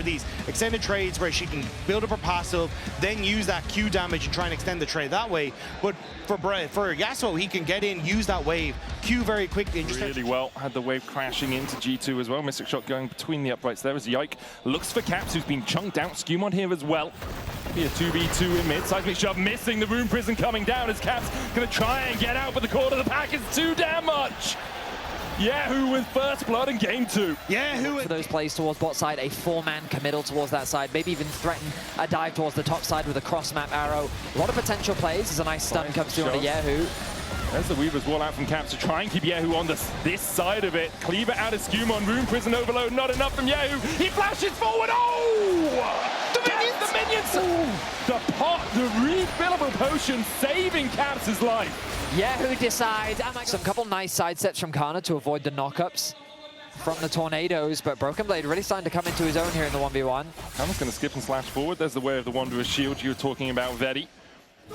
these extended trades where she can build up her passive, then use that Q damage and try and extend the trade that way. But for Yasuo, he can get in, use that wave, Q very quickly. And just really well. Had the wave crashing into G2 as well. Mystic Shot going between the uprights there as Yike looks for Caps, who's been chunked out. SkewMond here as well. Be a 2v2 in mid. Seismic Shove missing. The Rune Prison coming down as Caps going to try and get out, but the core of the pack is too damn much. kyeahoo with first blood in game 2. kyeahoo for those plays towards bot side, a 4-man committal towards that side, maybe even threaten a dive towards the top side with a cross-map arrow. A lot of potential plays as a nice stun comes through on a kyeahoo. There's the Weaver's Wall out from Caps to try and keep kyeahoo on this side of it. Cleaver out of SkewMond, Rune Prison overload, not enough from kyeahoo. He flashes forward, oh! The minions! The pot, the refillable potion saving Caps' life. kyeahoo decides, some couple nice side steps from Canna to avoid the knockups from the tornadoes, but Broken Blade really starting to come into his own here in the 1v1. Canna's going to skip and slash forward. There's the way of the Wanderer's Shield you were talking about, Vedi.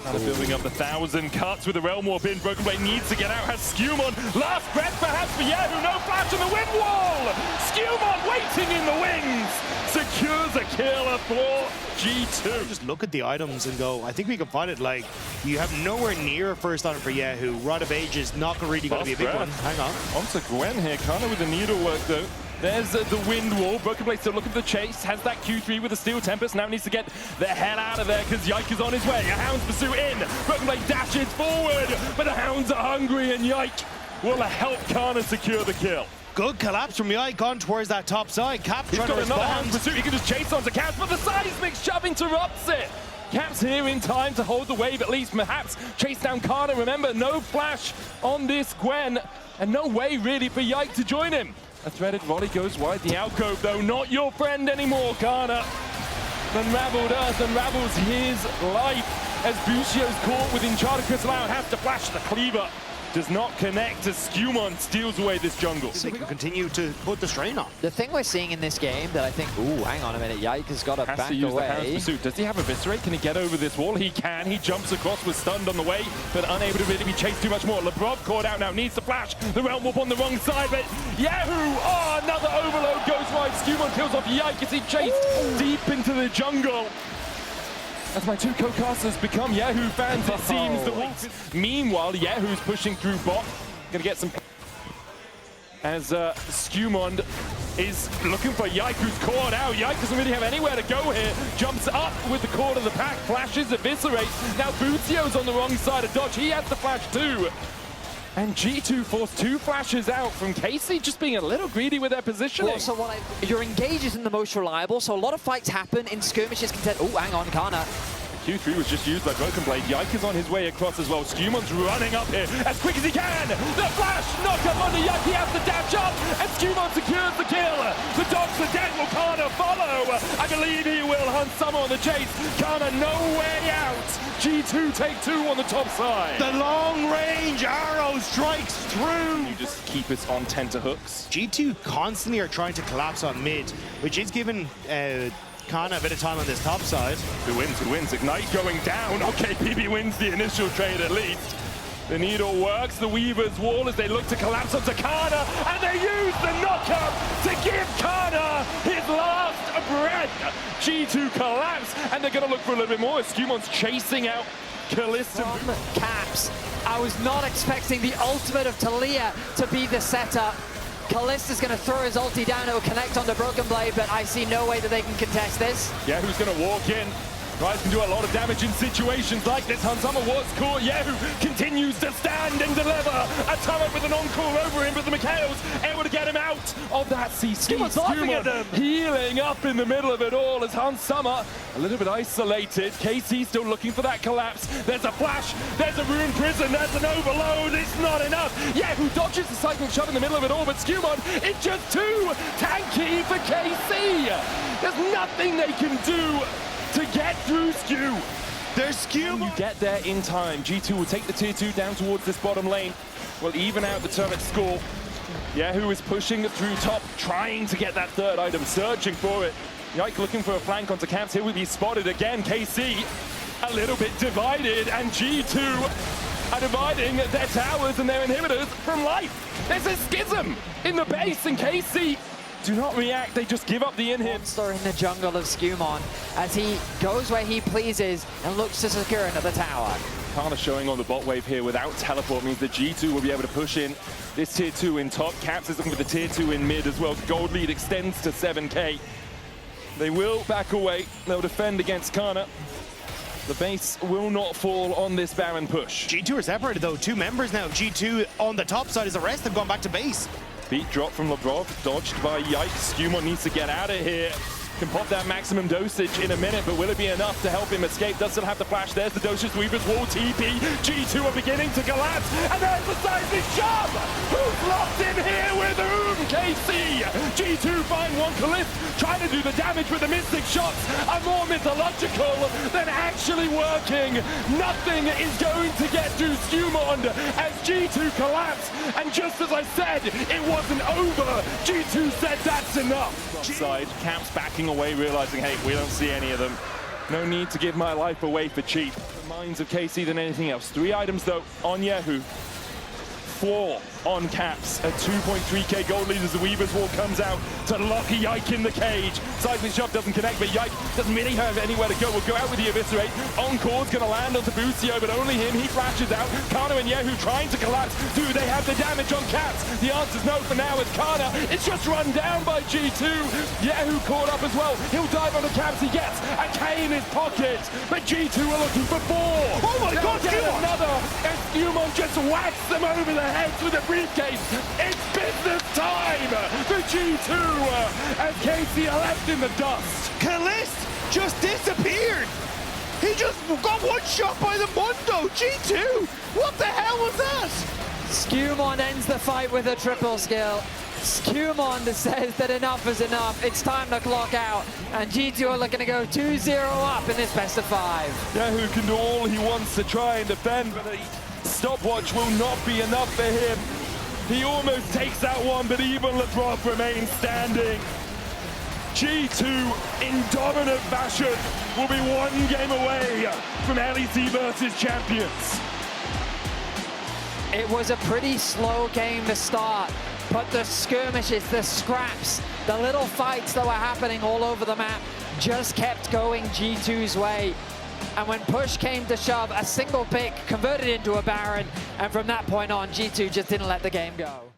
Kind of building up the 1,000 cuts with the Realm Warp in. Broken Blade needs to get out. Has SkewMond. Last breath perhaps for kyeahoo. No flash on the wind wall. SkewMond waiting in the wings. Secures a kill for G2. Just look at the items and go, I think we can find it. Like, you have nowhere near a first item for kyeahoo. Rod of Age is not really going to be a big one. Hang on. Onto Gwen here. Canna with the needlework though. There's the wind wall. Broken Blade still looking for the chase. Has that Q3 with the Steel Tempest. Now needs to get the hell out of there because Yike is on his way. A Hound's pursuit in. Broken Blade dashes forward, but the Hounds are hungry and Yike will help Canna secure the kill. Good collapse from Yike on towards that top side. Cap trying to respond. Another Hound's pursuit. He can just chase onto Caps, but the Seismic Shove interrupts it. Caps here in time to hold the wave, at least perhaps chase down Canna. Remember, no flash on this Gwen, and no way really for Yike to join him. A threaded volley goes wide. The alcove, though, not your friend anymore, Canna. Unraveled Earth unravels his life as Busio's caught with Enchanted Crystal out. Has to flash the cleaver. Does not connect as SkewMond steals away this jungle. They can continue to put the strain on. The thing we're seeing in this game that I think, ooh, hang on a minute, Yike has got to back to use away. The Hound's pursuit. Does he have Eviscerate? Can he get over this wall? He can. He jumps across, was stunned on the way, but unable to really be chased too much more. Labrov caught out now, needs to flash. The Realm Warp on the wrong side, but kyeahoo! Oh, another overload goes wide. SkewMond kills off Yike as he chased deep into the jungle. As my two co-casters become kyeahoo fans, it seems. The Wolf. Meanwhile, kyeahoo's pushing through bot. Gonna get some... As SkewMond is looking for Yike, who's caught out. Yike doesn't really have anywhere to go here. Jumps up with the core of the pack, flashes, eviscerates. Now Busio's on the wrong side of dodge. He has the flash too. And G2 forced 2 flashes out from Casey, just being a little greedy with their positioning. Well, so your engage isn't the most reliable, so a lot of fights happen in skirmishes. Oh, hang on, Canna. Q3 was just used by Broken Blade. Yike is on his way across as well. SkewMond's running up here as quick as he can. The flash, knock up onto Yike. He has to dash up, and SkewMond secures the kill. The dogs are dead. Will Canna follow? I believe he will. Hunt Summer on the chase. Canna no way out. G2 take 2 on the top side. The long-range arrow strikes through. You just keep it on tenterhooks. G2 constantly are trying to collapse on mid, which is giving Canna a bit of time on this top side. Who wins? Who wins? Ignite going down. Okay, PB wins the initial trade at least. The needle works. The Weaver's Wall as they look to collapse onto Canna, and they use the knockup to give Canna his last breath. G2 collapse, and they're going to look for a little bit more. SkewMond's chasing out Caliste. From Caps, I was not expecting the ultimate of Talia to be the setup. Caliste is going to throw his ulti down, it will connect on the Broken Blade, but I see no way that they can contest this. kyeahoo's going to walk in. Ryze can do a lot of damage in situations like this. Hansama was caught. kyeahoo continues to stand and deliver. A turret with an encore over him, but the Mikhail's able to get him out of that CC. SkewMond healing up in the middle of it all as Hansama a little bit isolated. KC still looking for that collapse. There's a flash. There's a Rune Prison. There's an overload. It's not enough. kyeahoo dodges the Seismic Shove in the middle of it all, but SkewMond, it's just too tanky for KC. There's nothing they can do to get through Skew. There's Skew. You get there in time. G2 will take the tier 2 down towards this bottom lane. Will even out the turret score. kyeahoo is pushing through top, trying to get that third item, searching for it. Yike looking for a flank onto Caps. Here will be spotted again. KC a little bit divided, and G2 are dividing their towers and their inhibitors from life. There's a schism in the base, and KC do not react. They just give up the in-hit. Monster in the jungle of SkewMond as he goes where he pleases and looks to secure another tower. Canna showing on the bot wave here without teleport means the G2 will be able to push in this tier 2 in top. Caps is looking for the tier 2 in mid as well. The gold lead extends to 7k. They will back away. They'll defend against Canna. The base will not fall on this Baron push. G2 are separated though, 2 members now. G2 on the top side as the rest have gone back to base. Beat drop from Labrov, dodged by Yike. SkewMond needs to get out of here. Can pop that maximum dosage in a minute, but will it be enough to help him escape? Does still have the flash. There's the dosage. Weaver's wall TP. G2 are beginning to collapse, and there's the seismic shove! Who's locked in here with whom? KC! G2 find one Caliste, trying to do the damage with the mystic shots are more mythological than actually working. Nothing is going to get to SkewMond as G2 collapse, and just as I said, it wasn't over. G2 said that's enough. Side, Caps backing away, realizing, hey, we don't see any of them. No need to give my life away for cheap. The minds of KC than anything else. 3 items though on Yahoo. 4 on Caps. A 2.3k gold lead as the Weaver's Wall comes out to lock a Yike in the cage. Seismic shove doesn't connect, but Yike doesn't really have anywhere to go. We'll go out with the Eviscerate. Encore's going to land onto Busio, but only him. He flashes out. Canna and Yahoo trying to collapse. Do they have the damage on Caps? The answer's no for now with Canna. It's just run down by G2. Yahoo caught up as well. He'll dive on the Caps. He gets a K in his pocket, but G2 are looking for 4. Oh my God, get SkewMond! another, and SkewMond just whacks them over the heads with a briefcase. It's business time for G2 as KC are left in the dust. Caliste just disappeared. He just got one shot by the Mundo. G2, what the hell was that? SkewMond ends the fight with a triple skill. SkewMond says that enough is enough. It's time to clock out. And G2 are looking to go 2-0 up in this best of 5. Yahoo can do all he wants to try and defend, but a stopwatch will not be enough for him. He almost takes that one, but even Labrov remains standing. G2, in dominant fashion, will be 1 game away from LEC versus champions. It was a pretty slow game to start, but the skirmishes, the scraps, the little fights that were happening all over the map just kept going G2's way. And when push came to shove, a single pick converted into a Baron, and from that point on, G2 just didn't let the game go.